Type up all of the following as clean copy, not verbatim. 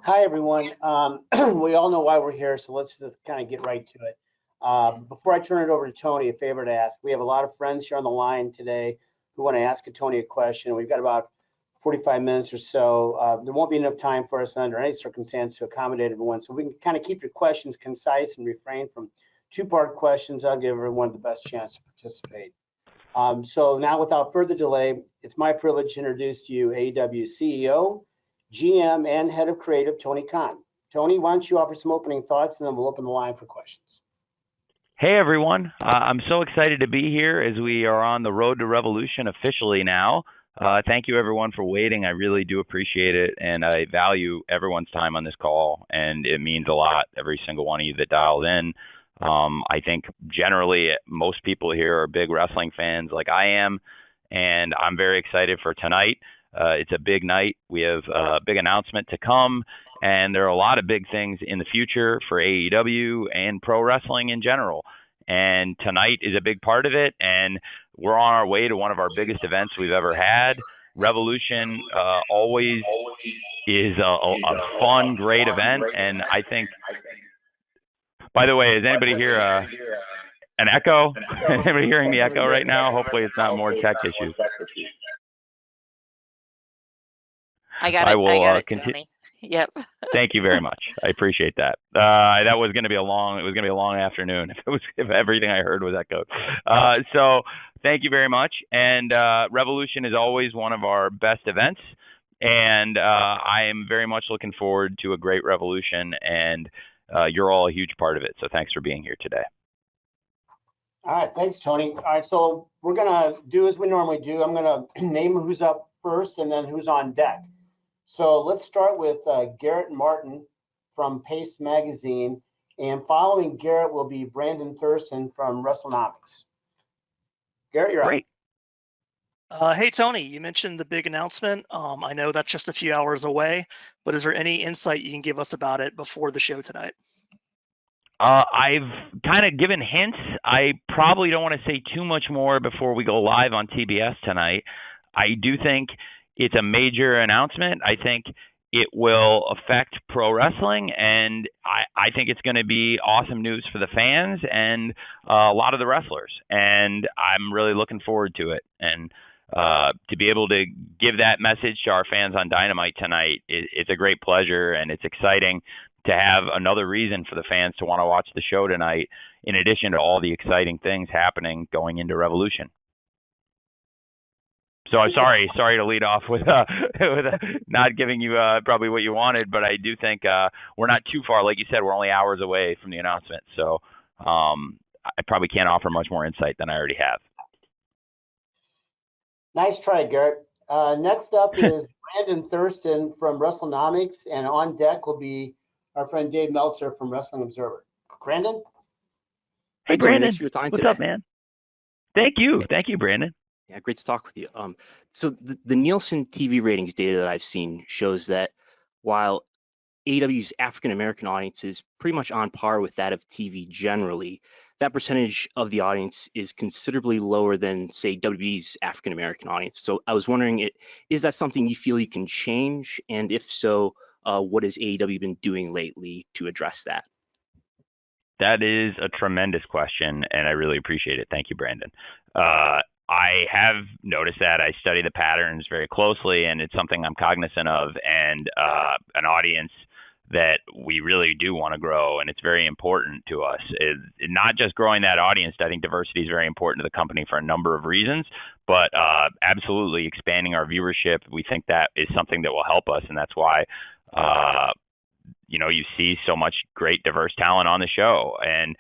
Hi, everyone. We all know why we're here, so let's just kind of get right to it. Before I turn it over to Tony, a favor to ask. We have a lot of friends here on the line today who want to ask Tony a question. We've got about 45 minutes or so. There won't be enough time for us under any circumstance to accommodate everyone, so we can kind of keep your questions concise and refrain from two-part questions. I'll give everyone the best chance to participate. So now, without further delay, it's my privilege to introduce to you AEW CEO, GM, and Head of Creative, Tony Khan. Tony, why don't you offer some opening thoughts, and then we'll open the line for questions. Hey, everyone. I'm so excited to be here as we are on the road to Revolution officially now. Thank you, everyone, for waiting. I really do appreciate it, and I value everyone's time on this call, and it means a lot, every single one of you that dialed in. I think generally most people here are big wrestling fans like I am, and I'm very excited for tonight. It's a big night. We have a big announcement to come, and there are a lot of big things in the future for AEW and pro wrestling in general. And tonight is a big part of it, and we're on our way to one of our biggest events we've ever had. Revolution always is a fun, great event, and I think, by the way, is anybody here an echo? Anybody hearing the echo right now? Hopefully it's not more tech issues. I got it, Tony. Yep. Thank you very much. I appreciate that. That was going to be a long afternoon if everything I heard was echoed. So thank you very much. And Revolution is always one of our best events. And I am very much looking forward to a great Revolution. And you're all a huge part of it. So thanks for being here today. All right. Thanks, Tony. All right. So we're going to do as we normally do. I'm going to name who's up first and then who's on deck. So let's start with Garrett Martin from Pace Magazine, and following Garrett will be Brandon Thurston from WrestleNomics. Garrett, you're Great. Up. Hey, Tony, you mentioned the big announcement. I know that's just a few hours away, but is there any insight you can give us about it before the show tonight? I've kind of given hints. I probably don't want to say too much more before we go live on TBS tonight. I do think it's a major announcement. I think it will affect pro wrestling, and I think it's going to be awesome news for the fans and a lot of the wrestlers. And I'm really looking forward to it. And to be able to give that message to our fans on Dynamite tonight, it's a great pleasure, and it's exciting to have another reason for the fans to want to watch the show tonight, in addition to all the exciting things happening going into Revolution. So I'm sorry to lead off with not giving you probably what you wanted, but I do think we're not too far. Like you said, we're only hours away from the announcement, so I probably can't offer much more insight than I already have. Nice try, Garrett. Next up is Brandon Thurston from WrestleNomics, and on deck will be our friend Dave Meltzer from Wrestling Observer. Brandon? Hey, Brandon. Thanks for your time What's today. up, man? Thank you, Brandon. Yeah, great to talk with you. So the Nielsen TV ratings data that I've seen shows that while AEW's African American audience is pretty much on par with that of TV generally, that percentage of the audience is considerably lower than, say, WWE's African American audience. So I was wondering, is that something you feel you can change? And if so, what has AEW been doing lately to address that? That is a tremendous question, and I really appreciate it. Thank you, Brandon. I have noticed that. I study the patterns very closely, and it's something I'm cognizant of, and an audience that we really do want to grow, and it's very important to us. Not just growing that audience. I think diversity is very important to the company for a number of reasons, but absolutely expanding our viewership. We think that is something that will help us, and that's why you see so much great diverse talent on the show, and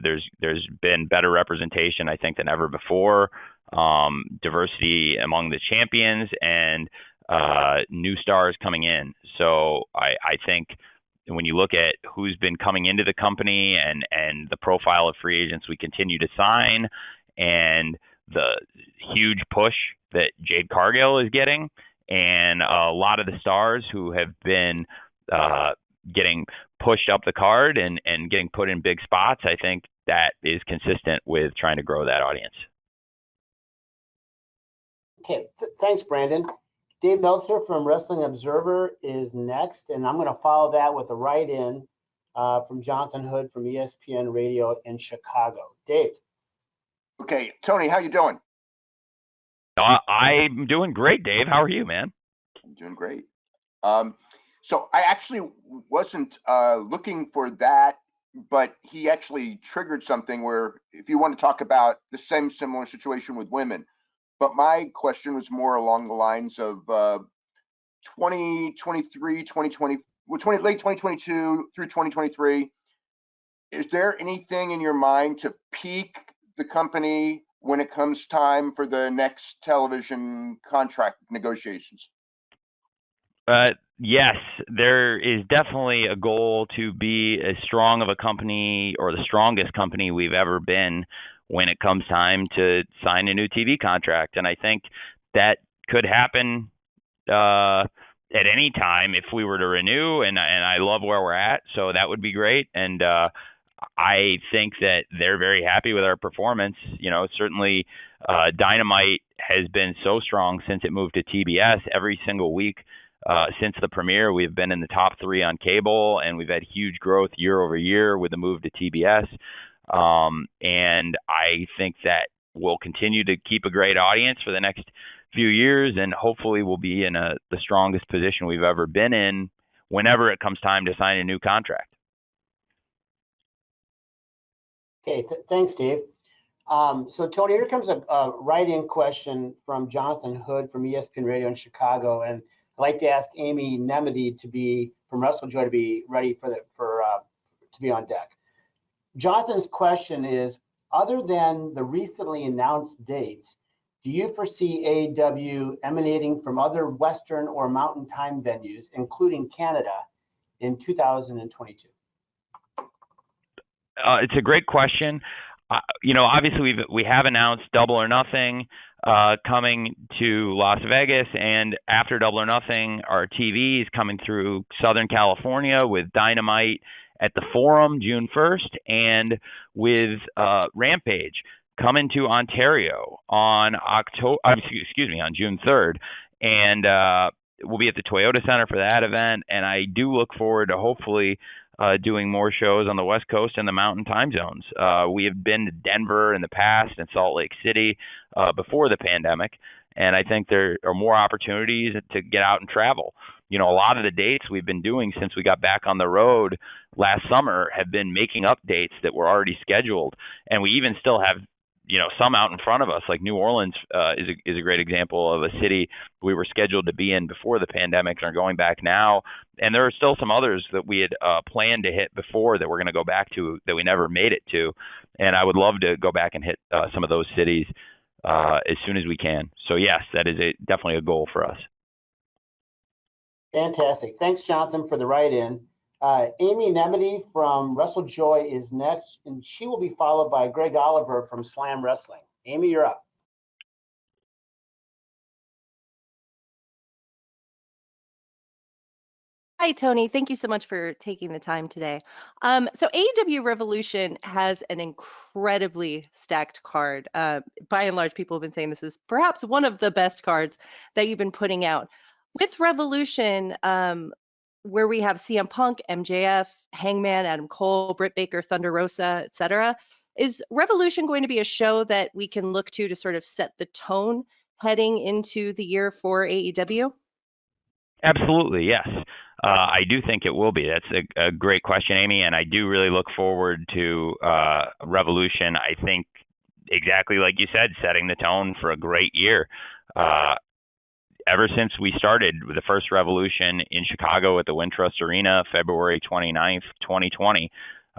there's been better representation, I think, than ever before. Diversity among the champions and new stars coming in. So I think when you look at who's been coming into the company and the profile of free agents we continue to sign, and the huge push that Jade Cargill is getting, and a lot of the stars who have been getting pushed up the card and getting put in big spots, I think that is consistent with trying to grow that audience. Okay, thanks, Brandon. Dave Meltzer from Wrestling Observer is next, and I'm going to follow that with a write-in from Jonathan Hood from ESPN Radio in Chicago. Dave. Okay, Tony, how you doing? I'm doing great, Dave. How are you, man? I'm doing great. So I actually wasn't looking for that, but he actually triggered something where if you want to talk about the same similar situation with women, but my question was more along the lines of 2023, 2020, late 2022 through 2023. Is there anything in your mind to peak the company when it comes time for the next television contract negotiations? Yes, there is definitely a goal to be as strong of a company or the strongest company we've ever been when it comes time to sign a new TV contract. And I think that could happen at any time if we were to renew. And I love where we're at, so that would be great. And I think that they're very happy with our performance. You know, certainly Dynamite has been so strong since it moved to TBS. Every single week since the premiere, we've been in the top 3 on cable, and we've had huge growth year over year with the move to TBS. And I think that we'll continue to keep a great audience for the next few years, and hopefully we'll be in the strongest position we've ever been in whenever it comes time to sign a new contract. Okay, thanks, Dave. So, Tony, here comes a write-in question from Jonathan Hood from ESPN Radio in Chicago, and I'd like to ask Amy Nemedy from WrestleJoy to be ready to be on deck. Jonathan's question is: other than the recently announced dates, do you foresee AEW emanating from other Western or Mountain Time venues, including Canada, in 2022? It's a great question. You know, obviously we have announced Double or Nothing coming to Las Vegas, and after Double or Nothing, our TV is coming through Southern California with Dynamite at the Forum June 1st, and with Rampage coming to Ontario on June 3rd, and we'll be at the Toyota Center for that event. And I do look forward to hopefully doing more shows on the West Coast and the Mountain Time zones. We have been to Denver in the past and Salt Lake City before the pandemic, and I think there are more opportunities to get out and travel. You know, a lot of the dates we've been doing since we got back on the road last summer have been making up dates that were already scheduled, and we even still have, you know, some out in front of us. Like New Orleans is a great example of a city we were scheduled to be in before the pandemic and are going back now. And there are still some others that we had planned to hit before that we're going to go back to that we never made it to. And I would love to go back and hit some of those cities as soon as we can. So yes, that is definitely a goal for us. Fantastic. Thanks, Jonathan, for the write-in. Amy Nemedy from WrestleJoy is next, and she will be followed by Greg Oliver from Slam Wrestling. Amy, you're up. Hi, Tony. Thank you so much for taking the time today. So AEW Revolution has an incredibly stacked card. By and large, people have been saying this is perhaps one of the best cards that you've been putting out. With Revolution, where we have CM Punk, MJF, Hangman, Adam Cole, Britt Baker, Thunder Rosa, etc., is Revolution going to be a show that we can look to sort of set the tone heading into the year for AEW? Absolutely, yes. I do think it will be. That's a great question, Amy, and I do really look forward to Revolution. I think exactly like you said, setting the tone for a great year. Ever since we started with the first Revolution in Chicago at the Wintrust Arena, February 29th, 2020,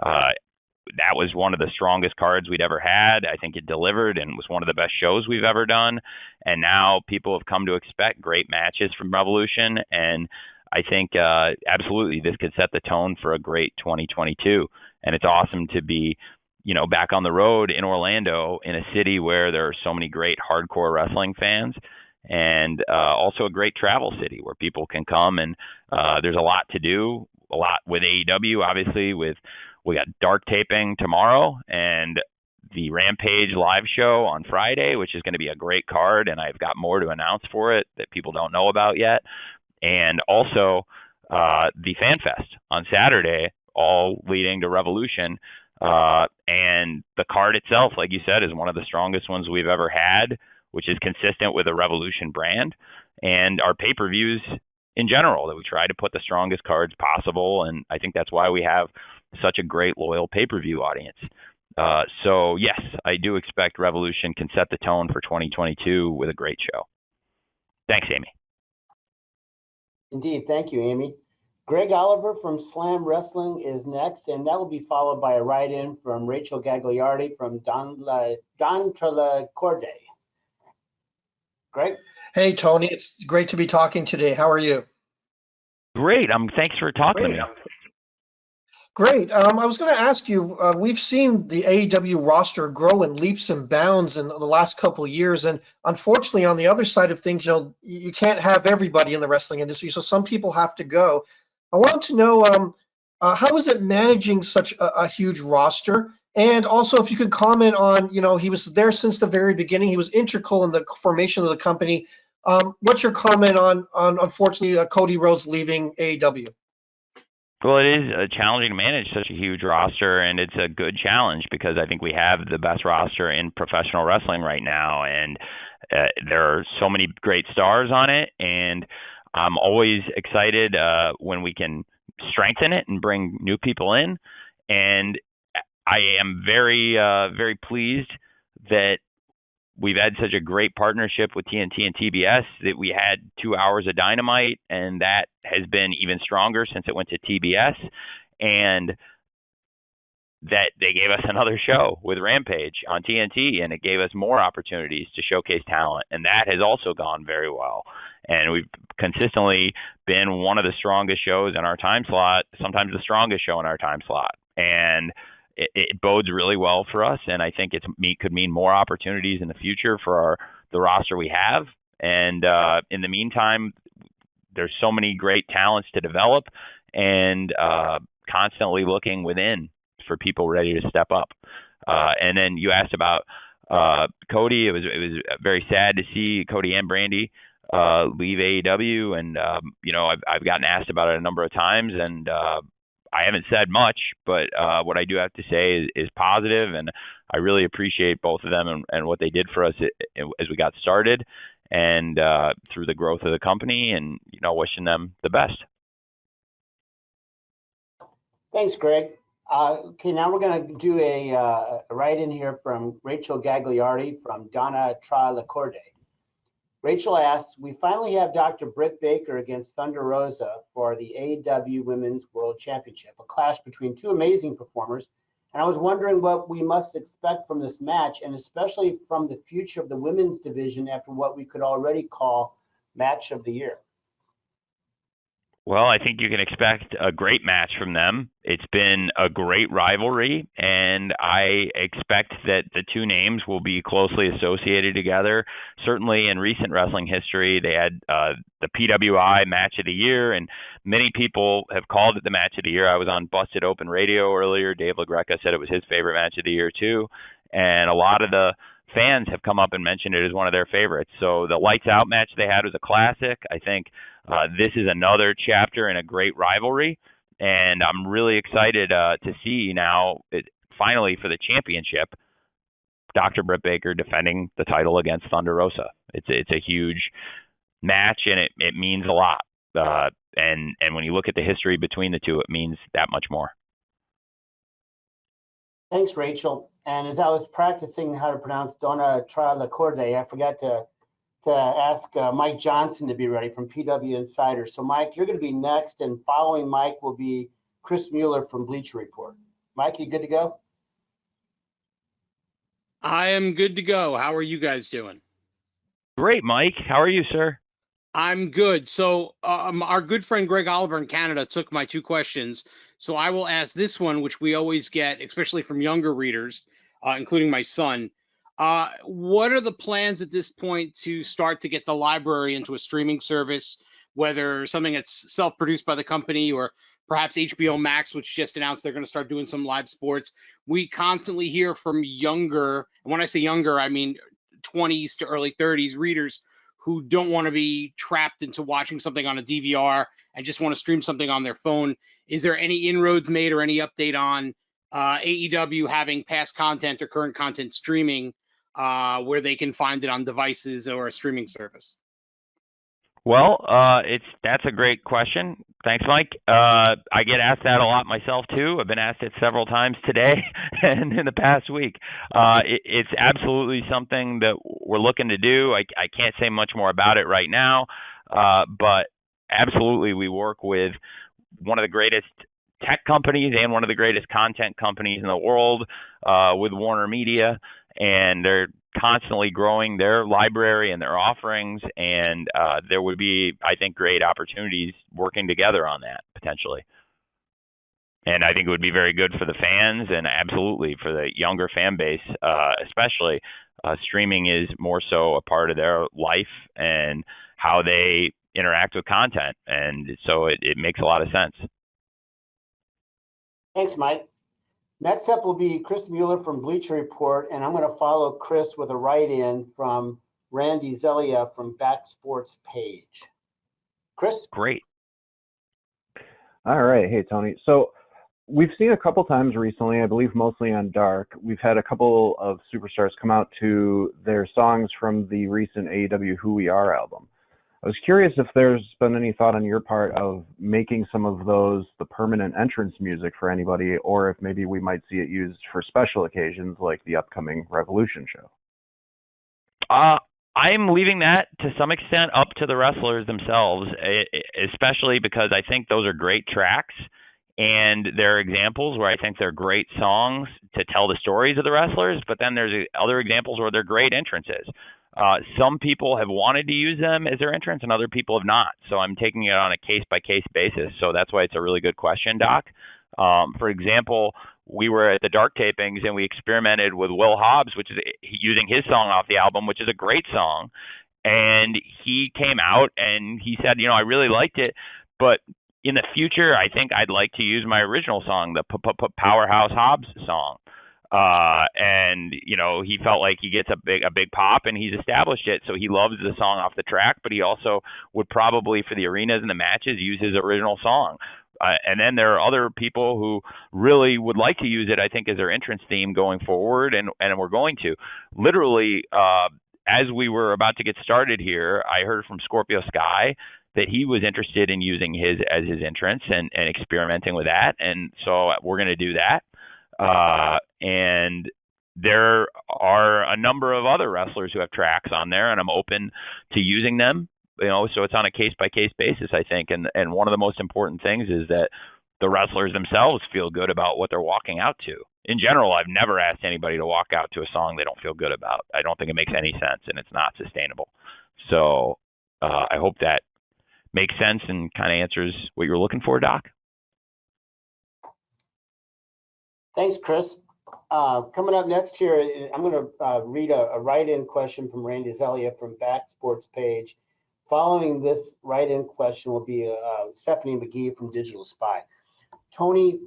that was one of the strongest cards we'd ever had. I think it delivered and was one of the best shows we've ever done. And now people have come to expect great matches from Revolution. And I think absolutely this could set the tone for a great 2022. And it's awesome to be, you know, back on the road in Orlando, in a city where there are so many great hardcore wrestling fans, and also a great travel city where people can come, and there's a lot to do, a lot with AEW, obviously. We got dark taping tomorrow, and the Rampage live show on Friday, which is going to be a great card, and I've got more to announce for it that people don't know about yet. And also the Fan Fest on Saturday, all leading to Revolution. And the card itself, like you said, is one of the strongest ones we've ever had, which is consistent with a Revolution brand. And our pay-per-views in general, that we try to put the strongest cards possible. And I think that's why we have such a great loyal pay-per-view audience. So yes, I do expect Revolution can set the tone for 2022 with a great show. Thanks, Amy. Indeed. Thank you, Amy. Greg Oliver from Slam Wrestling is next, and that will be followed by a write-in from Rachel Gagliardi from Don Trelacorde. Greg? Hey, Tony. It's great to be talking today. How are you? Great. Thanks for talking to me. Great. I was going to ask you, we've seen the AEW roster grow in leaps and bounds in the last couple of years. And unfortunately, on the other side of things, you can't have everybody in the wrestling industry. So some people have to go. I want to know, how is it managing such a huge roster? And also, if you could comment on, he was there since the very beginning. He was integral in the formation of the company. What's your comment on unfortunately, Cody Rhodes leaving AEW? Well, it is challenging to manage such a huge roster, and it's a good challenge because I think we have the best roster in professional wrestling right now, and there are so many great stars on it, and I'm always excited when we can strengthen it and bring new people in, and I am very, very pleased that we've had such a great partnership with TNT and TBS that we had 2 hours of Dynamite, and that has been even stronger since it went to TBS, and that they gave us another show with Rampage on TNT, and it gave us more opportunities to showcase talent, and that has also gone very well. And we've consistently been one of the strongest shows in our time slot, sometimes the strongest show in our time slot. And it bodes really well for us, and I think it could mean more opportunities in the future for the roster we have. And in the meantime, there's so many great talents to develop, and constantly looking within for people ready to step up. And then you asked about Cody. It was very sad to see Cody and Brandy leave AEW, and I've gotten asked about it a number of times, and I haven't said much, but what I do have to say is positive, and I really appreciate both of them and what they did for us as we got started, and through the growth of the company, and wishing them the best. Thanks, Greg. Okay, now we're going to do a write-in here from Rachel Gagliardi from Donna Trelacorde. Rachel asks, we finally have Dr. Britt Baker against Thunder Rosa for the AEW Women's World Championship, a clash between two amazing performers. And I was wondering what we must expect from this match, and especially from the future of the women's division after what we could already call match of the year. Well, I think you can expect a great match from them. It's been a great rivalry, and I expect that the two names will be closely associated together. Certainly in recent wrestling history, they had the PWI Match of the Year, and many people have called it the Match of the Year. I was on Busted Open Radio earlier. Dave LaGreca said it was his favorite Match of the Year, too. And a lot of the fans have come up and mentioned it as one of their favorites. So the Lights Out match they had was a classic. I think this is another chapter in a great rivalry, and I'm really excited to see now, finally for the championship, Dr. Britt Baker defending the title against Thunder Rosa. It's a huge match, and it means a lot. And when you look at the history between the two, it means that much more. Thanks, Rachel. And as I was practicing how to pronounce Donna Trelacorde, I forgot to ask Mike Johnson to be ready from PW Insider. So, Mike, you're going to be next, and following Mike will be Chris Mueller from Bleacher Report. Mike, you good to go? I am good to go. How are you guys doing? Great, Mike. How are you, sir? I'm good. So our good friend Greg Oliver in Canada took my two questions. So I will ask this one, which we always get, especially from younger readers, including my son. What are the plans at this point to start to get the library into a streaming service? whether something that's self-produced by the company or perhaps HBO Max, which just announced they're going to start doing some live sports. We constantly hear from younger, and when I say younger, I mean 20s to early 30s readers who don't want to be trapped into watching something on a DVR and just want to stream something on their phone. Is there any inroads made or any update on AEW having past content or current content streaming where they can find it on devices or a streaming service? Well, that's a great question. Thanks, Mike. I get asked that a lot myself too. I've been asked it several times today and in the past week. It's absolutely something that we're looking to do. I can't say much more about it right now, but absolutely we work with one of the greatest tech companies and one of the greatest content companies in the world, with Warner Media, and they're constantly growing their library and their offerings, and there would be, I think, great opportunities working together on that potentially. And I think it would be very good for the fans and absolutely for the younger fan base, especially. Streaming is more so a part of their life and how they interact with content, and so it makes a lot of sense. Thanks, Mike. Next up will be Chris Mueller from Bleacher Report, and I'm going to follow Chris with a write-in from Randy Zelia from Back Sports Page. Chris? Great. All right. Hey, Tony. So we've seen a couple times recently, I believe mostly on Dark, we've had a couple of superstars come out to their songs from the recent AEW Who We Are album. I was curious if there's been any thought on your part of making some of those the permanent entrance music for anybody, or if maybe we might see it used for special occasions like the upcoming Revolution show. I'm leaving that to some extent up to the wrestlers themselves, especially because I think those are great tracks and they're examples where I think they're great songs to tell the stories of the wrestlers, but then there's other examples where they're great entrances. Some people have wanted to use them as their entrance and other people have not. So I'm taking it on a case-by-case basis. So that's why it's a really good question, Doc. For example, we were at the Dark tapings and we experimented with Will Hobbs, which is using his song off the album, which is a great song. And he came out and he said, I really liked it, but in the future, I think I'd like to use my original song, the Powerhouse Hobbs song. And he felt like he gets a big pop and he's established it. So he loves the song off the track, but he also would probably for the arenas and the matches use his original song. And then there are other people who really would like to use it, I think, as their entrance theme going forward. And we're going to literally, as we were about to get started here, I heard from Scorpio Sky that he was interested in using his as his entrance and experimenting with that. And so we're going to do that. And there are a number of other wrestlers who have tracks on there, and I'm open to using them. So it's on a case-by-case basis, I think. And one of the most important things is that the wrestlers themselves feel good about what they're walking out to. In general, I've never asked anybody to walk out to a song they don't feel good about. I don't think it makes any sense, and it's not sustainable. So I hope that makes sense and kind of answers what you're looking for, Doc. Thanks, Chris. Coming up next here, I'm going to read a write-in question from Randy Zelia from Back Sports Page. Following this write-in question will be Stephanie McGee from Digital Spy. Tony,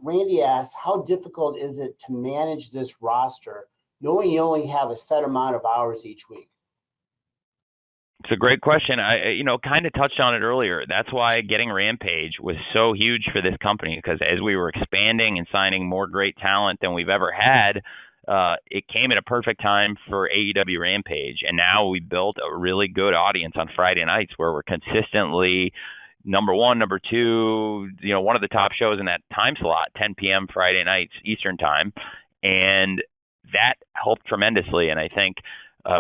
Randy asks, how difficult is it to manage this roster knowing you only have a set amount of hours each week? It's a great question. I kind of touched on it earlier. That's why getting Rampage was so huge for this company, because as we were expanding and signing more great talent than we've ever had, it came at a perfect time for AEW Rampage. And now we built a really good audience on Friday nights where we're consistently number one, number two, one of the top shows in that time slot, 10 p.m. Friday nights Eastern time. And that helped tremendously. And I think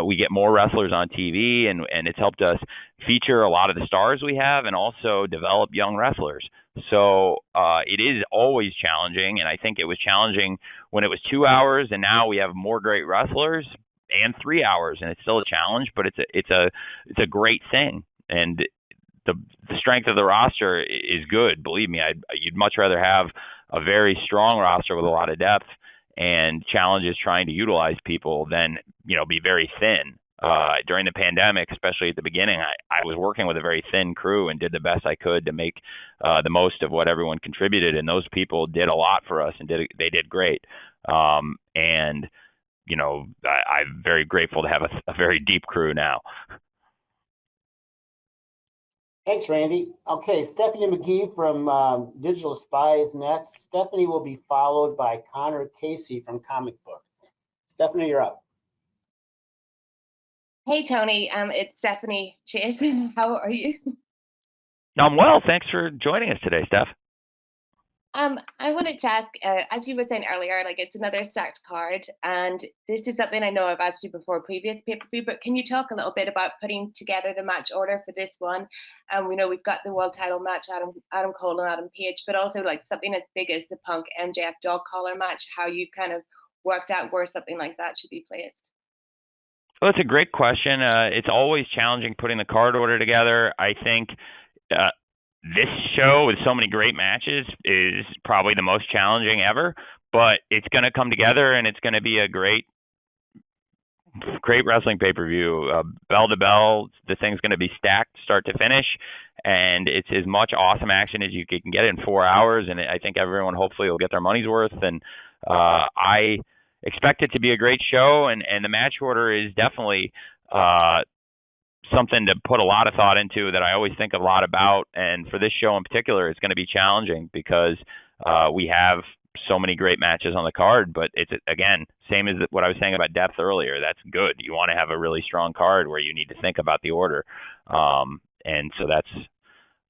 we get more wrestlers on TV, and it's helped us feature a lot of the stars we have and also develop young wrestlers. So it is always challenging, and I think it was challenging when it was 2 hours, and now we have more great wrestlers and 3 hours, and it's still a challenge, but it's a great thing. And the strength of the roster is good. Believe me, you'd much rather have a very strong roster with a lot of depth and challenges trying to utilize people than be very thin. During the pandemic, especially at the beginning, I was working with a very thin crew and did the best I could to make the most of what everyone contributed. And those people did a lot for us and they did great. And, you know, I'm very grateful to have a very deep crew now. Thanks, Randy. Okay, Stephanie McGee from Digital Spy is next. Stephanie will be followed by Connor Casey from Comic Book. Stephanie, you're up. Hey, Tony. It's Stephanie Chase. How are you? I'm well. Thanks for joining us today, Steph. I wanted to ask, as you were saying earlier, like it's another stacked card, and this is something I know I've asked you before previous pay-per-view, but can you talk a little bit about putting together the match order for this one? We know we've got the world title match, Adam Cole and Adam Page, but also like something as big as the Punk MJF dog collar match, how you've kind of worked out where something like that should be placed. Well, it's a great question. It's always challenging putting the card order together. I think this show with so many great matches is probably the most challenging ever, but it's going to come together and it's going to be a great wrestling pay-per-view. Bell to bell, the thing's going to be stacked start to finish, and it's as much awesome action as you can get in 4 hours, and I think everyone hopefully will get their money's worth, and I expect it to be a great show, and the match order is definitely something to put a lot of thought into that I always think a lot about. And for this show in particular, it's going to be challenging because we have so many great matches on the card, but it's, again, same as what I was saying about depth earlier. That's good. You want to have a really strong card where you need to think about the order. And so that's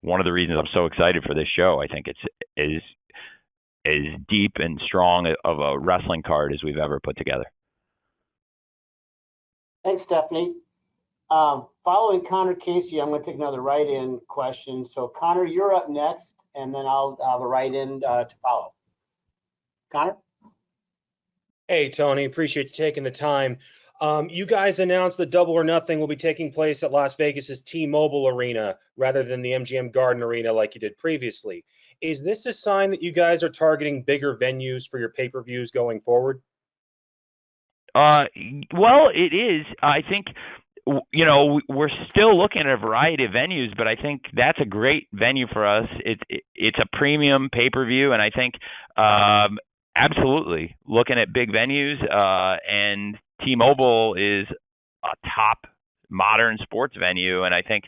one of the reasons I'm so excited for this show. I think it's as deep and strong of a wrestling card as we've ever put together. Thanks, Stephanie. Following Connor Casey, I'm going to take another write-in question. So Connor, you're up next, and then I'll have a write-in to follow. Connor? Hey, Tony, appreciate you taking the time. You guys announced that Double or Nothing will be taking place at Las Vegas's T-Mobile Arena rather than the MGM Garden Arena like you did previously. Is this a sign that you guys are targeting bigger venues for your pay-per-views going forward? Well, it is. I think, you know, we're still looking at a variety of venues, but I think that's a great venue for us. It's a premium pay-per-view, and I think absolutely looking at big venues, and T-Mobile is a top modern sports venue, and I think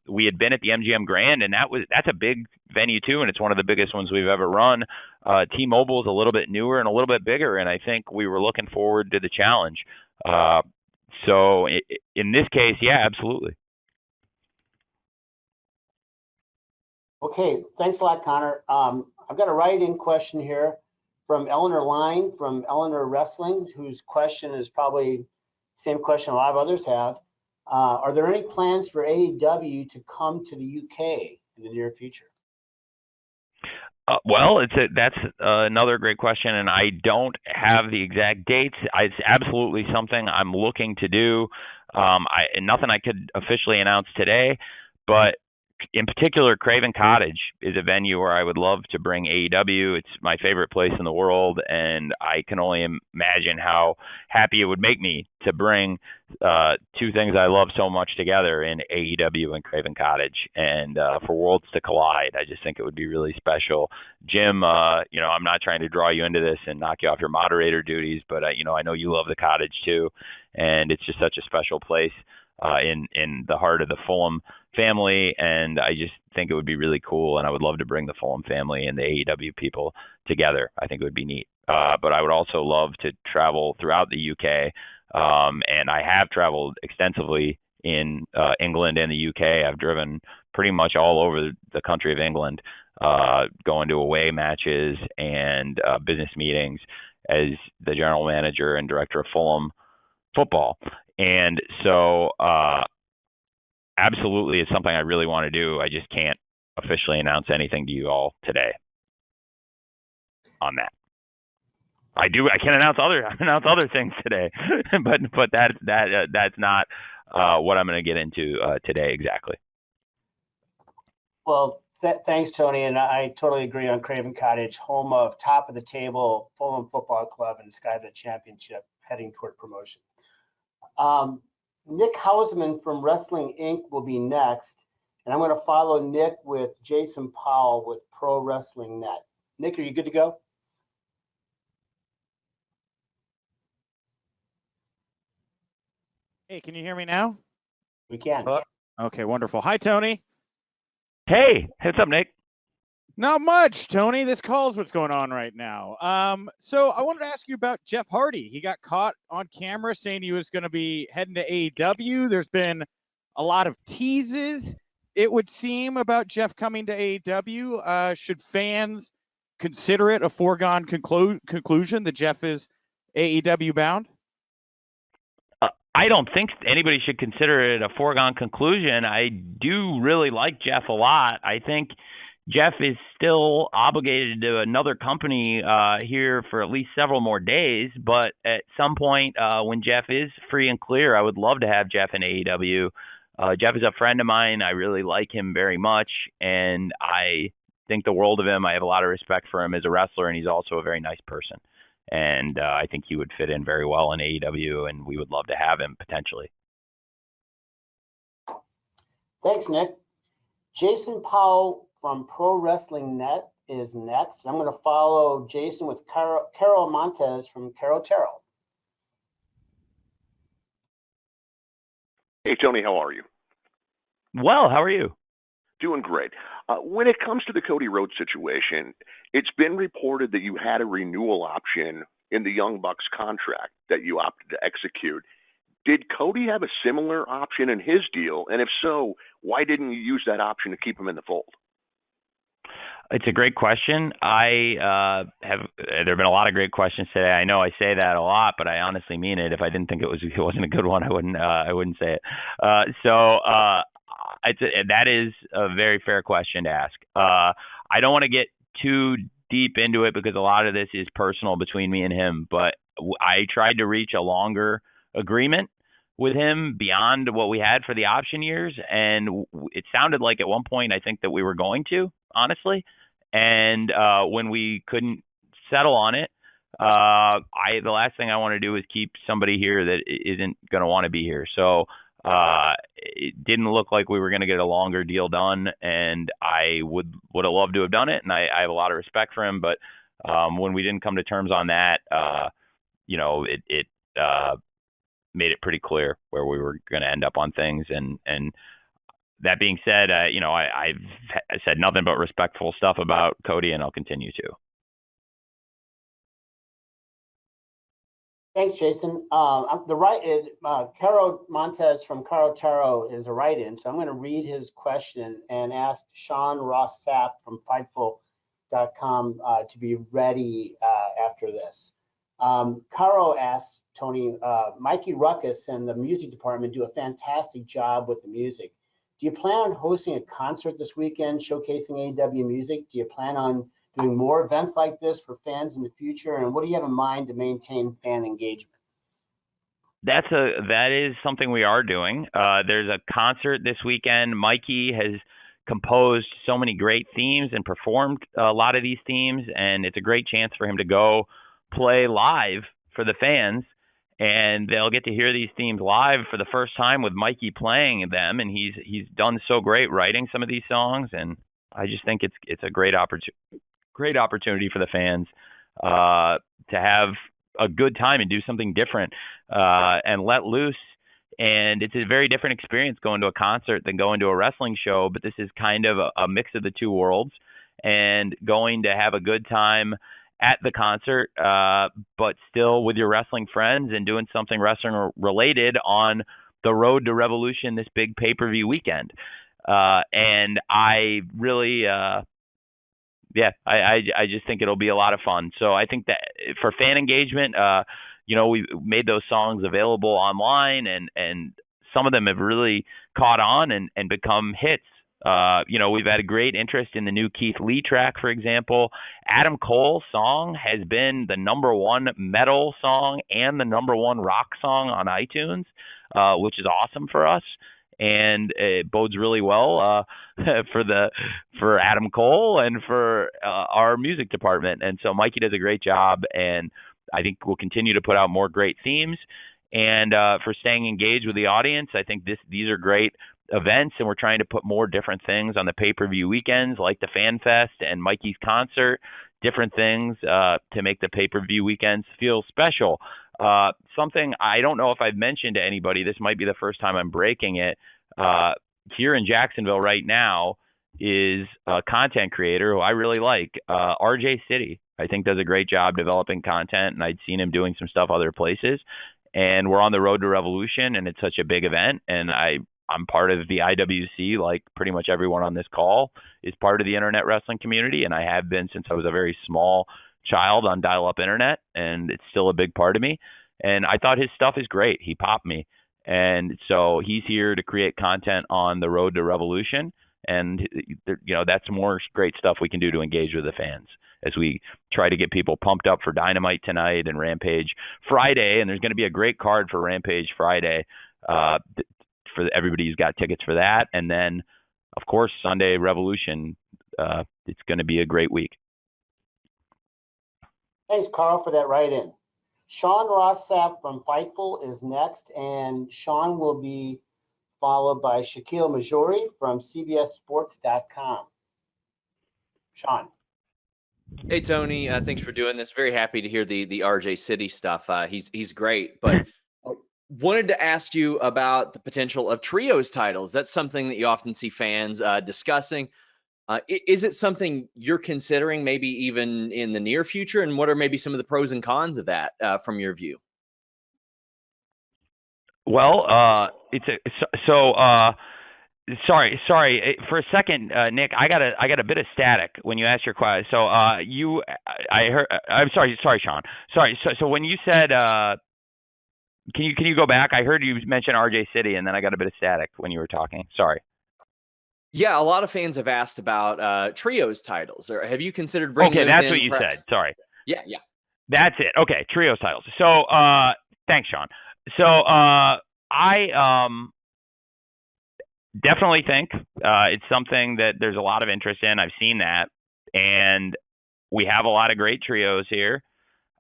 we had been at the MGM Grand, and that's a big venue too, and it's one of the biggest ones we've ever run. T-Mobile is a little bit newer and a little bit bigger, and I think we were looking forward to the challenge. So in this case, yeah, absolutely. Okay, thanks a lot, Connor. I've got a write-in question here from Eleanor Line from Eleanor Wrestling, whose question is probably the same question a lot of others have. Are there any plans for AEW to come to the UK in the near future? Well, that's another great question, and I don't have the exact dates. It's absolutely something I'm looking to do. Nothing I could officially announce today, but in particular, Craven Cottage is a venue where I would love to bring AEW. It's my favorite place in the world, and I can only imagine how happy it would make me to bring two things I love so much together in AEW and Craven Cottage, and for worlds to collide. I just think it would be really special. Jim, you know, I'm not trying to draw you into this and knock you off your moderator duties, but you know, I know you love the Cottage too, and it's just such a special place in the heart of the Fulham family, and I just think it would be really cool, and I would love to bring the Fulham family and the AEW people together. I think it would be neat. But I would also love to travel throughout the UK, and I have traveled extensively in England and the UK. I've driven pretty much all over the country of England, going to away matches and business meetings as the general manager and director of Fulham football. And so absolutely, it's something I really want to do. I just can't officially announce anything to you all today on that. I can announce other things today, but that's not what I'm going to get into today exactly. Well, thanks, Tony, and I totally agree on Craven Cottage, home of top of the table Fulham Football Club and the Sky Bet Championship, heading toward promotion. Nick Hausman from Wrestling Inc. will be next. And I'm going to follow Nick with Jason Powell with Pro Wrestling Net. Nick, are you good to go? Hey, can you hear me now? We can. Okay, wonderful. Hi, Tony. Hey, what's up, Nick? Not much, Tony. This call's what's going on right now. So I wanted to ask you about Jeff Hardy. He got caught on camera saying he was going to be heading to AEW. There's been a lot of teases, it would seem, about Jeff coming to AEW. Should fans consider it a foregone conclusion that Jeff is AEW bound? I don't think anybody should consider it a foregone conclusion. I do really like Jeff a lot. I think Jeff is still obligated to another company here for at least several more days. But at some point, when Jeff is free and clear, I would love to have Jeff in AEW. Jeff is a friend of mine. I really like him very much, and I think the world of him. I have a lot of respect for him as a wrestler, and he's also a very nice person. And I think he would fit in very well in AEW, and we would love to have him potentially. Thanks, Nick. Jason Powell from Pro Wrestling Net is next. I'm going to follow Jason with Carol Montez from Caro Taro. Hey, Tony, how are you? Well, how are you? Doing great. When it comes to the Cody Rhodes situation, it's been reported that you had a renewal option in the Young Bucks contract that you opted to execute. Did Cody have a similar option in his deal? And if so, why didn't you use that option to keep him in the fold? It's a great question. There have been a lot of great questions today. I know I say that a lot, but I honestly mean it. If I didn't think it wasn't a good one, I wouldn't say it. That is a very fair question to ask. I don't want to get too deep into it because a lot of this is personal between me and him, but I tried to reach a longer agreement with him beyond what we had for the option years, and it sounded like at one point I think that we were going to, honestly, and when we couldn't settle on it, the last thing I want to do is keep somebody here that isn't going to want to be here. So it didn't look like we were going to get a longer deal done, and I would have loved to have done it, and I have a lot of respect for him, but when we didn't come to terms on that, it made it pretty clear where we were going to end up on things, and that being said, I've said nothing but respectful stuff about Cody, and I'll continue to. Thanks, Jason. Caro Montez from Caro Taro is a write-in, so I'm going to read his question and ask Sean Ross Sapp from Fightful.com to be ready after this. Caro asks, Tony, Mikey Ruckus and the music department do a fantastic job with the music. Do you plan on hosting a concert this weekend showcasing AEW music? Do you plan on doing more events like this for fans in the future? And what do you have in mind to maintain fan engagement? That is something we are doing. There's a concert this weekend. Mikey has composed so many great themes and performed a lot of these themes, and it's a great chance for him to go play live for the fans, and they'll get to hear these themes live for the first time with Mikey playing them, and he's done so great writing some of these songs, and I just think it's a great opportunity for the fans to have a good time and do something different and let loose. And it's a very different experience going to a concert than going to a wrestling show, but this is kind of a mix of the two worlds, and going to have a good time at the concert, but still with your wrestling friends and doing something wrestling related on the road to Revolution this big pay-per-view weekend. And I really, I just think it'll be a lot of fun. So I think that for fan engagement, we made those songs available online, and some of them have really caught on and become hits. We've had a great interest in the new Keith Lee track, for example. Adam Cole's song has been the #1 metal song and the #1 rock song on iTunes, which is awesome for us. And it bodes really well for Adam Cole and for our music department. And so Mikey does a great job, and I think we'll continue to put out more great themes. and for staying engaged with the audience. I think these are great events, and we're trying to put more different things on the pay-per-view weekends, like the Fan Fest and Mikey's concert, different things to make the pay-per-view weekends feel special. Something I don't know if I've mentioned to anybody, this might be the first time I'm breaking it, here in Jacksonville right now is a content creator who I really like, RJ City. I think does a great job developing content, and I'd seen him doing some stuff other places. And we're on the road to Revolution, and it's such a big event, and I'm part of the IWC, like pretty much everyone on this call is part of the internet wrestling community, and I have been since I was a very small child on dial-up internet, and it's still a big part of me. And I thought his stuff is great. He popped me. And so he's here to create content on the road to Revolution, and that's more great stuff we can do to engage with the fans as we try to get people pumped up for Dynamite tonight and Rampage Friday. And there's going to be a great card for Rampage Friday for everybody who's got tickets for that. And then, of course, Sunday Revolution. It's going to be a great week. Thanks, Carl, for that write-in. Sean Rossap from Fightful is next, and Sean will be followed by Shaquille Majori from CBSSports.com. Sean. Hey, Tony. Thanks for doing this. Very happy to hear the RJ City stuff. He's great, but wanted to ask you about the potential of trios titles. That's something that you often see fans discussing. Is it something you're considering, maybe even in the near future? And what are maybe some of the pros and cons of that from your view? Well, sorry for a second, Nick. I got a bit of static when you asked your question. So I'm sorry, Sean. Sorry. So when you said, can you go back? I heard you mention RJ City, and then I got a bit of static when you were talking. Sorry. Yeah, a lot of fans have asked about trios titles. Or have you considered bringing those in? Okay, that's what you said. Sorry. Yeah. That's it. Okay, trios titles. So thanks, Sean. So I definitely think it's something that there's a lot of interest in. I've seen that, and we have a lot of great trios here.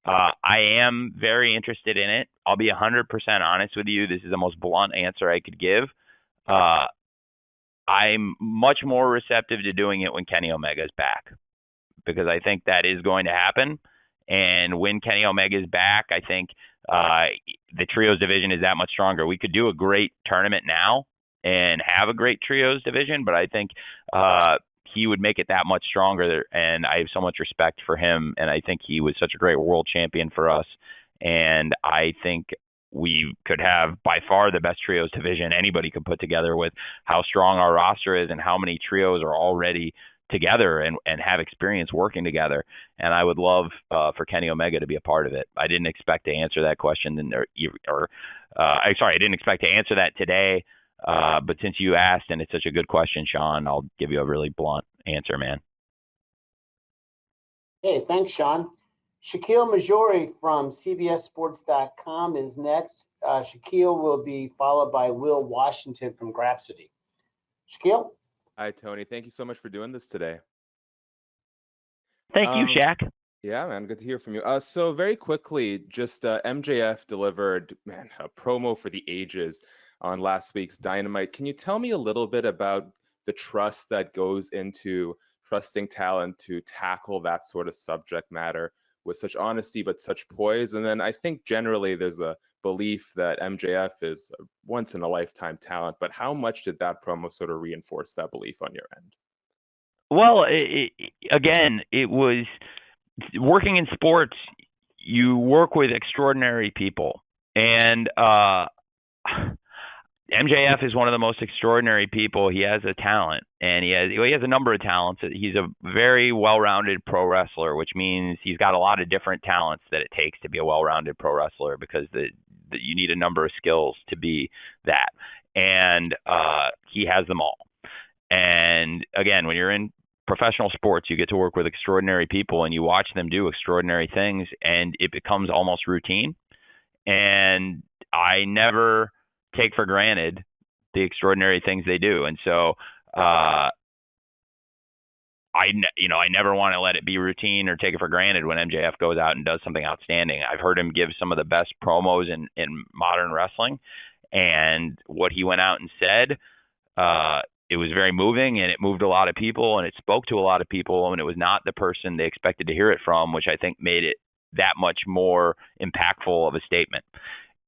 I am very interested in it. I'll be 100% honest with you. This is the most blunt answer I could give. I'm much more receptive to doing it when Kenny Omega is back, because I think that is going to happen. And when Kenny Omega is back, I think the trios division is that much stronger. We could do a great tournament now and have a great trios division, but I think he would make it that much stronger. And I have so much respect for him, and I think he was such a great world champion for us. And I think we could have by far the best trios division anybody could put together, with how strong our roster is and how many trios are already together and have experience working together. And I would love for Kenny Omega to be a part of it. I didn't expect to answer that question, I didn't expect to answer that today. But since you asked, and it's such a good question, Sean, I'll give you a really blunt answer, man. Hey, thanks, Sean. Shaquille Majori from CBSSports.com is next. Shaquille will be followed by Will Washington from Grapsody. Shaquille? Hi, Tony. Thank you so much for doing this today. Thank you, Shaq. Yeah, man. Good to hear from you. So very quickly, just MJF delivered, a promo for the ages on last week's Dynamite. Can you tell me a little bit about the trust that goes into trusting talent to tackle that sort of subject matter with such honesty but such poise? And then I think generally there's a belief that MJF is a once in a lifetime talent, but how much did that promo sort of reinforce that belief on your end? Well, again, it was working in sports. You work with extraordinary people, and MJF is one of the most extraordinary people. He has a talent, and he has a number of talents. He's a very well-rounded pro wrestler, which means he's got a lot of different talents that it takes to be a well-rounded pro wrestler, because you need a number of skills to be that. And he has them all. And again, when you're in professional sports, you get to work with extraordinary people, and you watch them do extraordinary things, and it becomes almost routine. And I never take for granted the extraordinary things they do. And so I never want to let it be routine or take it for granted when MJF goes out and does something outstanding. I've heard him give some of the best promos in modern wrestling, and what he went out and said, it was very moving, and it moved a lot of people, and it spoke to a lot of people, and it was not the person they expected to hear it from, which I think made it that much more impactful of a statement.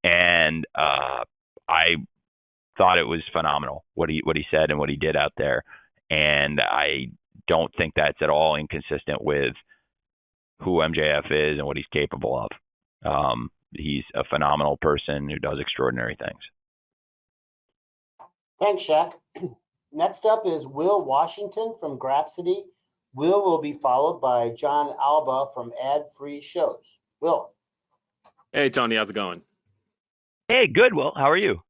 And I thought it was phenomenal what he said and what he did out there, and I don't think that's at all inconsistent with who MJF is and what he's capable of. He's a phenomenal person who does extraordinary things. Thanks, Shaq. Next up is Will Washington from Grapsity. Will be followed by John Alba from Ad Free Shows. Will. Hey, Tony, how's it going? Hey, good, Will. How are you?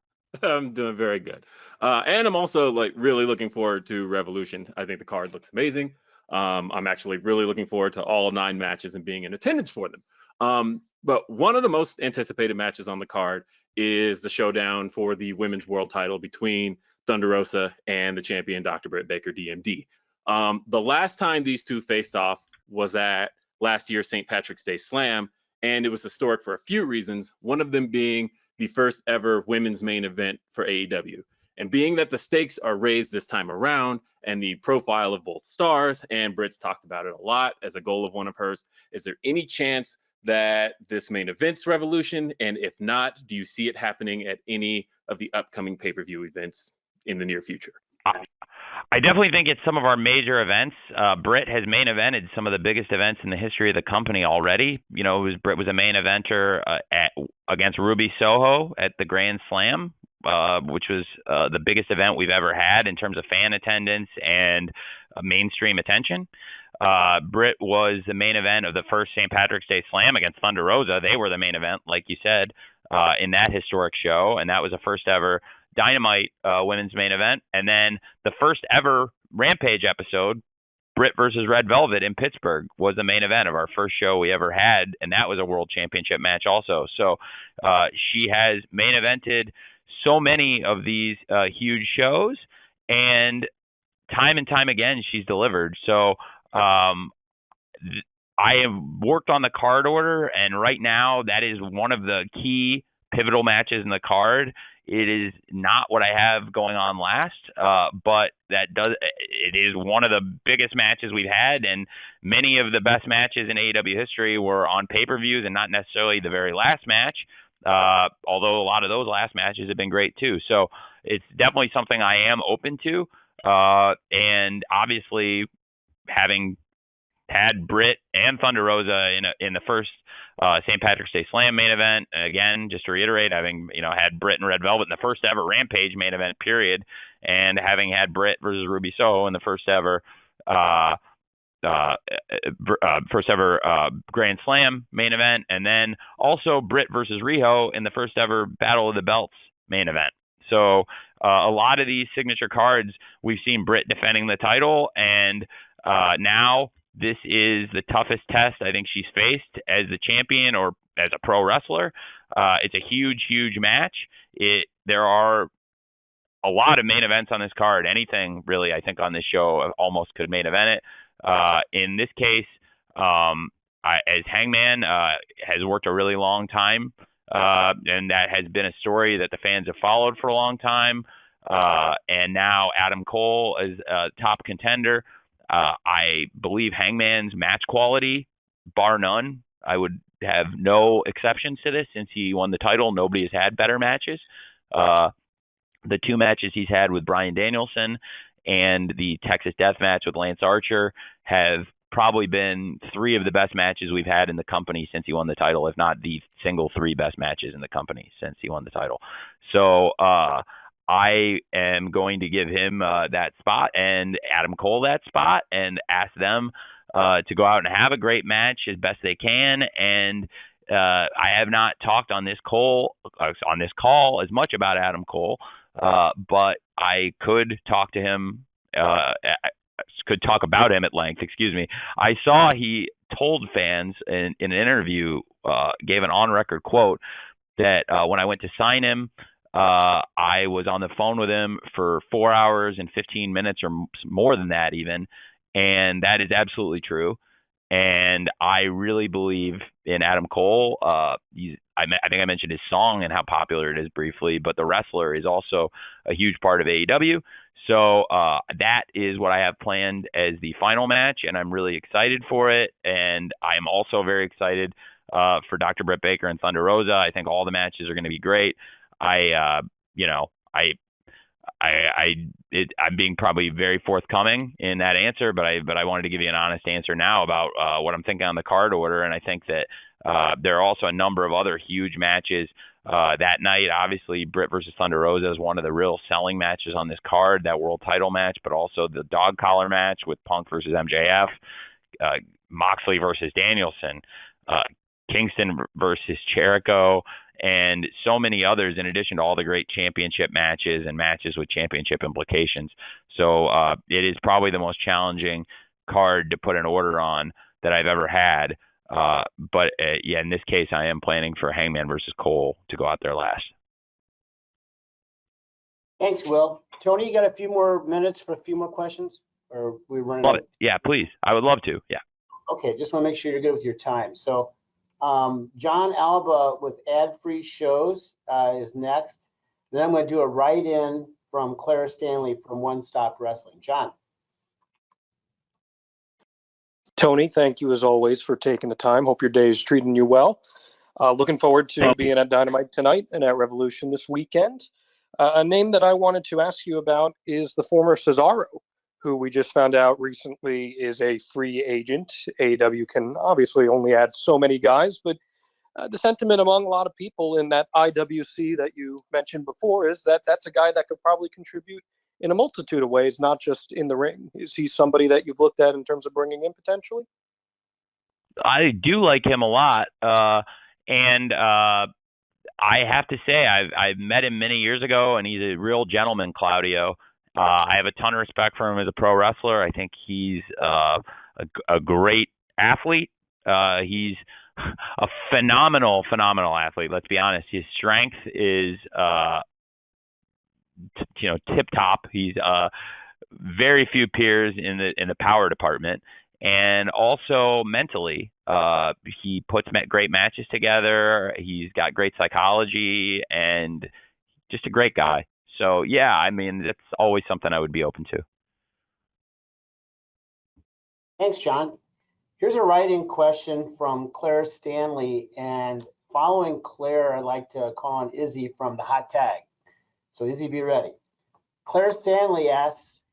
I'm doing very good. And I'm also really looking forward to Revolution. I think the card looks amazing. I'm actually really looking forward to all 9 matches and being in attendance for them. But one of the most anticipated matches on the card is the showdown for the women's world title between Thunder Rosa and the champion Dr. Britt Baker, DMD. The last time these two faced off was at last year's St. Patrick's Day Slam, and it was historic for a few reasons, one of them being the first ever women's main event for AEW. And being that the stakes are raised this time around and the profile of both stars, and Britt's talked about it a lot as a goal of one of hers, is there any chance that this main event's Revolution? And if not, do you see it happening at any of the upcoming pay-per-view events in the near future? I definitely think it's some of our major events. Britt has main evented some of the biggest events in the history of the company already. Britt was a main eventer against Ruby Soho at the Grand Slam, which was the biggest event we've ever had in terms of fan attendance and mainstream attention. Britt was the main event of the first St. Patrick's Day Slam against Thunder Rosa. They were the main event, like you said, in that historic show, and that was the first ever Dynamite women's main event. And then the first ever Rampage episode, Britt versus Red Velvet in Pittsburgh, was the main event of our first show we ever had, and that was a world championship match also. So she has main evented so many of these huge shows, and time again she's delivered. So I have worked on the card order, and right now that is one of the key pivotal matches in the card. It is not what I have going on last, but it is one of the biggest matches we've had, and many of the best matches in AEW history were on pay-per-views and not necessarily the very last match, although a lot of those last matches have been great too. So it's definitely something I am open to, and obviously having had Britt and Thunder Rosa in the first St. Patrick's Day Slam main event. Again, just to reiterate, having had Britt and Red Velvet in the first ever Rampage main event, period, and having had Britt versus Ruby Soho in the first ever Grand Slam main event, and then also Britt versus Riho in the first ever Battle of the Belts main event. So a lot of these signature cards, we've seen Britt defending the title, and now this is the toughest test I think she's faced as the champion or as a pro wrestler. It's a huge match. There are a lot of main events on this card. Anything really, I think, on this show almost could main event it. In this case, as Hangman has worked a really long time, and that has been a story that the fans have followed for a long time. And now Adam Cole is a top contender. I believe Hangman's match quality, bar none. I would have no exceptions to this since he won the title. Nobody has had better matches. The 2 matches he's had with Bryan Danielson and the Texas Death Match with Lance Archer have probably been 3 of the best matches we've had in the company since he won the title, if not the single 3 best matches in the company since he won the title. So I am going to give him that spot and Adam Cole that spot and ask them to go out and have a great match as best they can. And I have not talked on this call as much about Adam Cole, but I could talk to him, could talk about him at length. Excuse me. I saw he told fans in an interview, gave an on-record quote that when I went to sign him, I was on the phone with him for 4 hours and 15 minutes or more than that even. and that is absolutely true. And I really believe in Adam Cole. I think I mentioned his song and how popular it is briefly, but the wrestler is also a huge part of AEW. So that is what I have planned as the final match, and I'm really excited for it. And I'm also very excited for Dr. Britt Baker and Thunder Rosa. I think all the matches are going to be great. I'm being probably very forthcoming in that answer, but I wanted to give you an honest answer now about what I'm thinking on the card order, and I think that there are also a number of other huge matches that night. Obviously, Britt versus Thunder Rosa is one of the real selling matches on this card, that world title match, but also the dog collar match with Punk versus MJF, Moxley versus Danielson, Kingston versus Jericho, and so many others, in addition to all the great championship matches and matches with championship implications. So it is probably the most challenging card to put an order on that I've ever had. But in this case, I am planning for Hangman versus Cole to go out there last. Thanks, Will. Tony, you got a few more minutes for a few more questions? Or we running? Love it. Yeah, please. I would love to. Yeah. Okay, just want to make sure you're good with your time. So John Alba with ad-free shows is next. Then I'm going to do a write-in from Claire Stanley from One Stop Wrestling. John. Tony, thank you as always for taking the time. Hope your day is treating you well. Looking forward to being at Dynamite tonight and at Revolution this weekend. A name that I wanted to ask you about is the former Cesaro, who we just found out recently is a free agent. AEW can obviously only add so many guys, but the sentiment among a lot of people in that IWC that you mentioned before is that that's a guy that could probably contribute in a multitude of ways, not just in the ring. Is he somebody that you've looked at in terms of bringing in potentially? I do like him a lot. And I have to say, I've met him many years ago, and he's a real gentleman, Claudio. I have a ton of respect for him as a pro wrestler. I think he's a great athlete. He's a phenomenal athlete. Let's be honest. His strength is, tip top. He's very few peers in the power department, and also mentally, he puts great matches together. He's got great psychology and just a great guy. So yeah, I mean, that's always something I would be open to. Thanks, John. Here's a write-in question from Claire Stanley, and following Claire, I'd like to call on Izzy from the Hot Tag. So Izzy, be ready. Claire Stanley asks,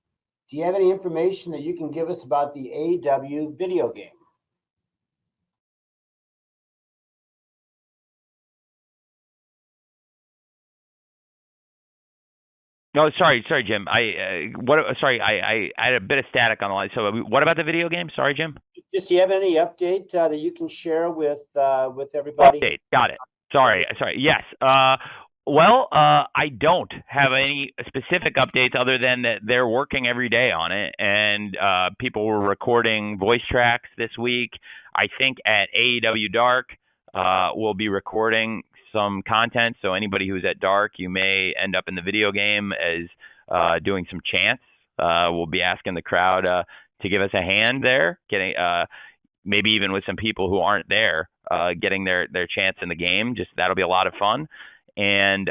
do you have any information that you can give us about the AEW video game? No, sorry, Jim. I had a bit of static on the line. So what about the video game? Sorry, Jim. Just do you have any update that you can share with everybody? Update. Got it. Sorry. Yes. I don't have any specific updates other than that they're working every day on it, and people were recording voice tracks this week. I think at AEW Dark, we'll be recording some content. So anybody who's at Dark, you may end up in the video game as doing some chants. We'll be asking the crowd to give us a hand there, getting maybe even with some people who aren't there, getting their chants in the game. Just that'll be a lot of fun. And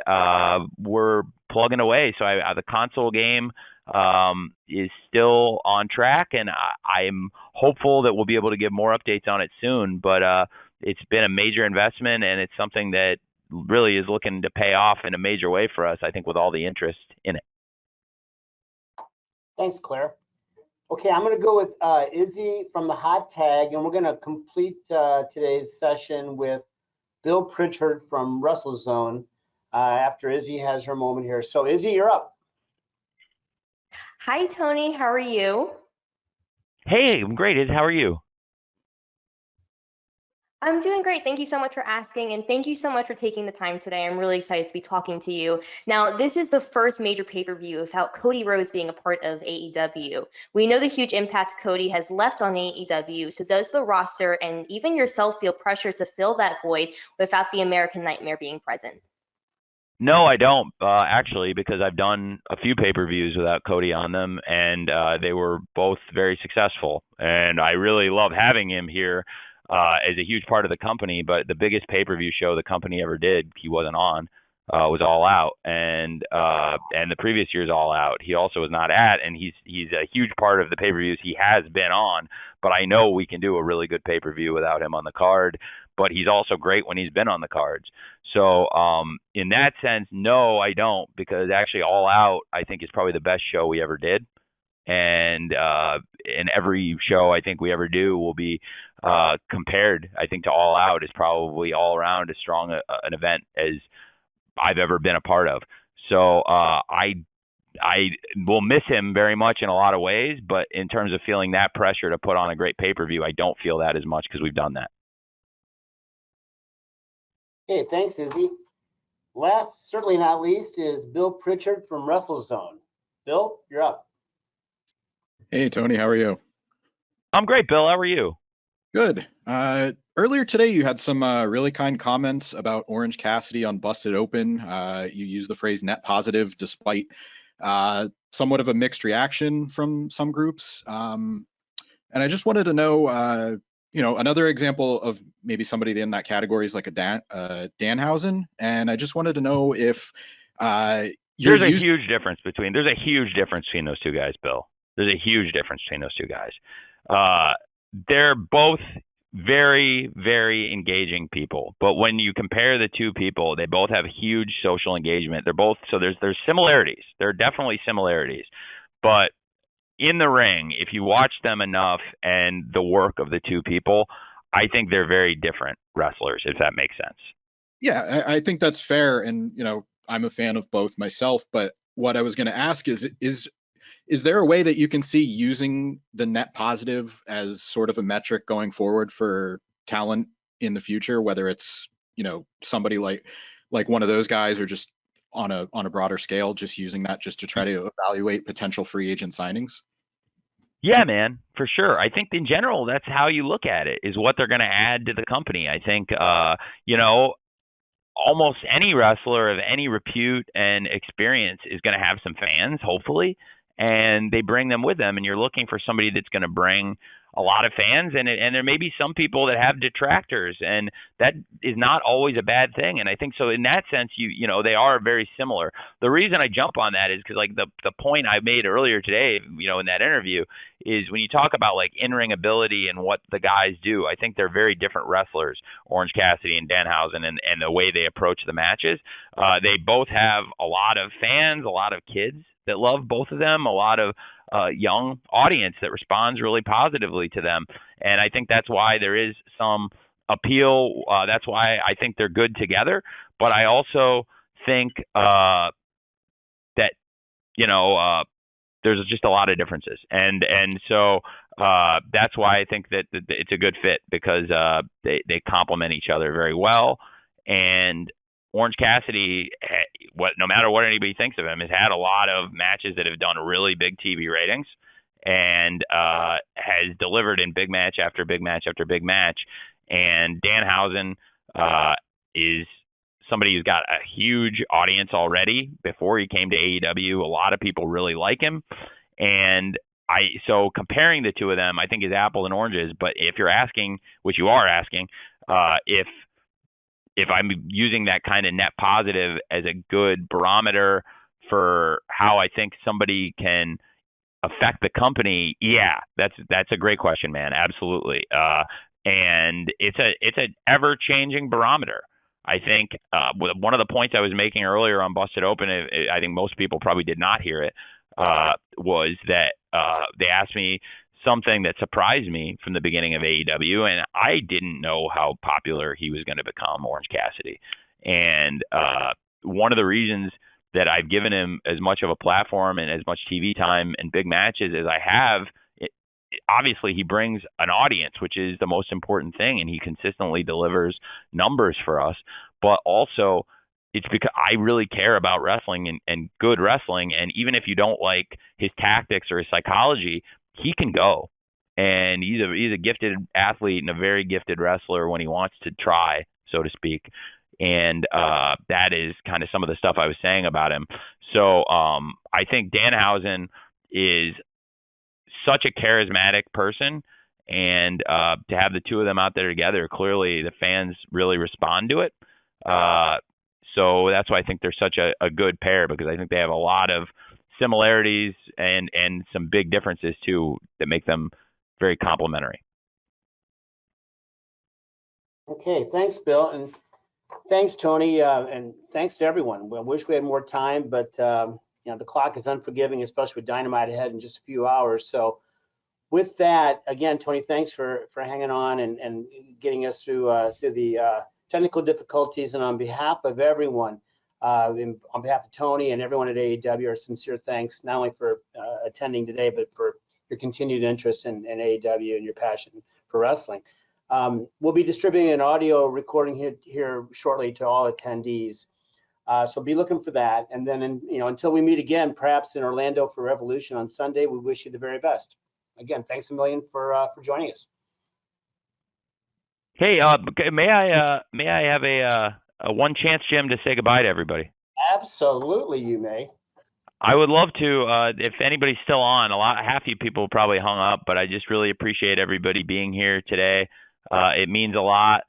we're plugging away. So the console game is still on track, and I'm hopeful that we'll be able to give more updates on it soon. But it's been a major investment, and it's something that really is looking to pay off in a major way for us, I think, with all the interest in it. Thanks, Claire. Okay, I'm going to go with Izzy from the Hot Tag, and we're going to complete today's session with Bill Pritchard from Wrestlezone after Izzy has her moment here. So Izzy, you're up. Hi, Tony. How are you? Hey, I'm great. Izzy, how are you? I'm doing great. Thank you so much for asking, and thank you so much for taking the time today. I'm really excited to be talking to you. Now, this is the first major pay-per-view without Cody Rhodes being a part of AEW. We know the huge impact Cody has left on AEW, so does the roster and even yourself feel pressure to fill that void without the American Nightmare being present? No, I don't actually, because I've done a few pay-per-views without Cody on them, and they were both very successful. And I really love having him here as a huge part of the company. But the biggest pay-per-view show the company ever did, he wasn't on, was All Out, and the previous year's All Out, he also was not at, and he's a huge part of the pay-per-views he has been on. But I know we can do a really good pay-per-view without him on the card. But he's also great when he's been on the cards. So in that sense, no, I don't, because actually All Out, I think, is probably the best show we ever did. And in every show I think we ever do will be compared, I think, to All Out is probably all around as strong an event as I've ever been a part of. So I will miss him very much in a lot of ways, but in terms of feeling that pressure to put on a great pay-per-view, I don't feel that as much because we've done that. Okay, thanks, Izzy. Last, certainly not least, is Bill Pritchard from Wrestlezone. Bill, you're up. Hey, Tony, how are you? I'm great, Bill. How are you? Good. Earlier today, you had some really kind comments about Orange Cassidy on Busted Open. You used the phrase net positive despite somewhat of a mixed reaction from some groups. And I just wanted to know, another example of maybe somebody in that category is like a Danhausen. And I just wanted to know if there's a huge difference between those two guys, Bill. There's a huge difference between those two guys. They're both very, very engaging people. But when you compare the two people, they both have huge social engagement. There's similarities. There are definitely similarities. But in the ring, if you watch them enough and the work of the two people, I think they're very different wrestlers, if that makes sense. Yeah, I think that's fair. And, I'm a fan of both myself. But what I was going to ask is there a way that you can see using the net positive as sort of a metric going forward for talent in the future, whether it's, somebody like one of those guys or just on a broader scale, just using that just to try to evaluate potential free agent signings? Yeah, man, for sure. I think in general, that's how you look at it, is what they're going to add to the company. I think, almost any wrestler of any repute and experience is going to have some fans, hopefully, and they bring them with them. And you're looking for somebody that's going to bring a lot of fans, and there may be some people that have detractors, and that is not always a bad thing. And I think so in that sense, they are very similar. The reason I jump on that is because like the point I made earlier today, in that interview, is when you talk about like in-ring ability and what the guys do, I think they're very different wrestlers, Orange Cassidy and Danhausen, and the way they approach the matches. They both have a lot of fans, a lot of kids that love both of them, a lot of young audience that responds really positively to them. And I think that's why there is some appeal. That's why I think they're good together. But I also think that, there's just a lot of differences. And so that's why I think that it's a good fit, because they complement each other very well. And Orange Cassidy, no matter what anybody thinks of him, has had a lot of matches that have done really big TV ratings, and has delivered in big match after big match after big match. And Danhausen is somebody who's got a huge audience already. Before he came to AEW, a lot of people really like him. And so comparing the two of them, I think, is apples and oranges. But if you're asking, which you are asking, if I'm using that kind of net positive as a good barometer for how I think somebody can affect the company, yeah, that's a great question, man. Absolutely. And it's an ever-changing barometer. I think one of the points I was making earlier on Busted Open, I think most people probably did not hear it, was that they asked me something that surprised me from the beginning of AEW, and I didn't know how popular he was going to become, Orange Cassidy. And one of the reasons that I've given him as much of a platform and as much TV time and big matches as I have, obviously he brings an audience, which is the most important thing, and he consistently delivers numbers for us. But also, it's because I really care about wrestling and good wrestling, and even if you don't like his tactics or his psychology, he can go. And he's a gifted athlete and a very gifted wrestler when he wants to try, so to speak. And that is kind of some of the stuff I was saying about him. So I think Danhausen is such a charismatic person, and to have the two of them out there together, clearly the fans really respond to it. So that's why I think they're such a good pair, because I think they have a lot of similarities and some big differences too that make them very complementary. Okay, thanks, Bill, and thanks, Tony, and thanks to everyone. We wish we had more time, but you know, the clock is unforgiving, especially with Dynamite ahead in just a few hours. So with that, again, Tony, thanks for hanging on and getting us through the technical difficulties. And on behalf of everyone, on behalf of Tony and everyone at AEW, our sincere thanks, not only for attending today, but for your continued interest in AEW and your passion for wrestling. We'll be distributing an audio recording here shortly to all attendees. So be looking for that. And then, you know, until we meet again, perhaps in Orlando for Revolution on Sunday, we wish you the very best. Again, thanks a million for joining us. Hey, may I have a one chance, Jim, to say goodbye to everybody? Absolutely, you may. I would love to. If anybody's still on, half you people probably hung up, but I just really appreciate everybody being here today. It means a lot.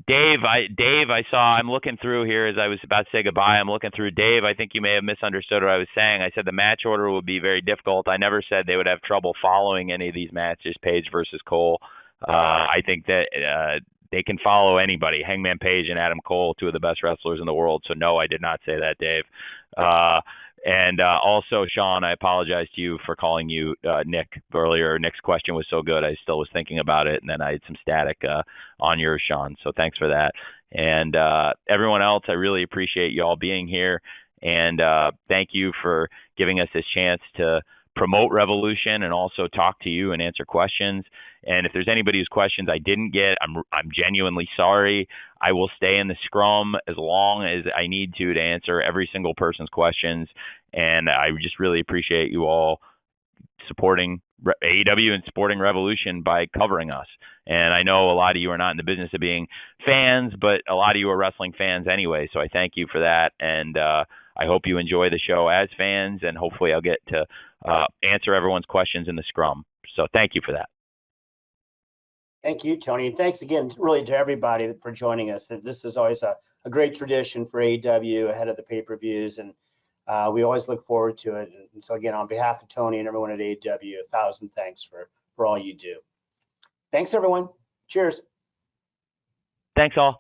Dave, I saw, I'm looking through here as I was about to say goodbye. I'm looking through. Dave, I think you may have misunderstood what I was saying. I said the match order would be very difficult. I never said they would have trouble following any of these matches, Page versus Cole. I think that they can follow anybody, Hangman Page and Adam Cole, two of the best wrestlers in the world. So no, I did not say that, Dave. And also, Sean, I apologize to you for calling you Nick earlier. Nick's question was so good, I still was thinking about it, and then I had some static on yours, Sean. So thanks for that. And everyone else, I really appreciate you all being here. And thank you for giving us this chance to promote Revolution and also talk to you and answer questions. And if there's anybody whose questions I didn't get, I'm genuinely sorry. I will stay in the scrum as long as I need to answer every single person's questions. And I just really appreciate you all supporting AEW and supporting Revolution by covering us. And I know a lot of you are not in the business of being fans, but a lot of you are wrestling fans anyway. So I thank you for that. And I hope you enjoy the show as fans, and hopefully I'll get to answer everyone's questions in the scrum. So thank you for that. Thank you, Tony. And thanks again, really, to everybody for joining us. This is always a great tradition for AEW ahead of the pay-per-views, and we always look forward to it. And so again, on behalf of Tony and everyone at AEW, 1,000 thanks for all you do. Thanks, everyone. Cheers. Thanks, all.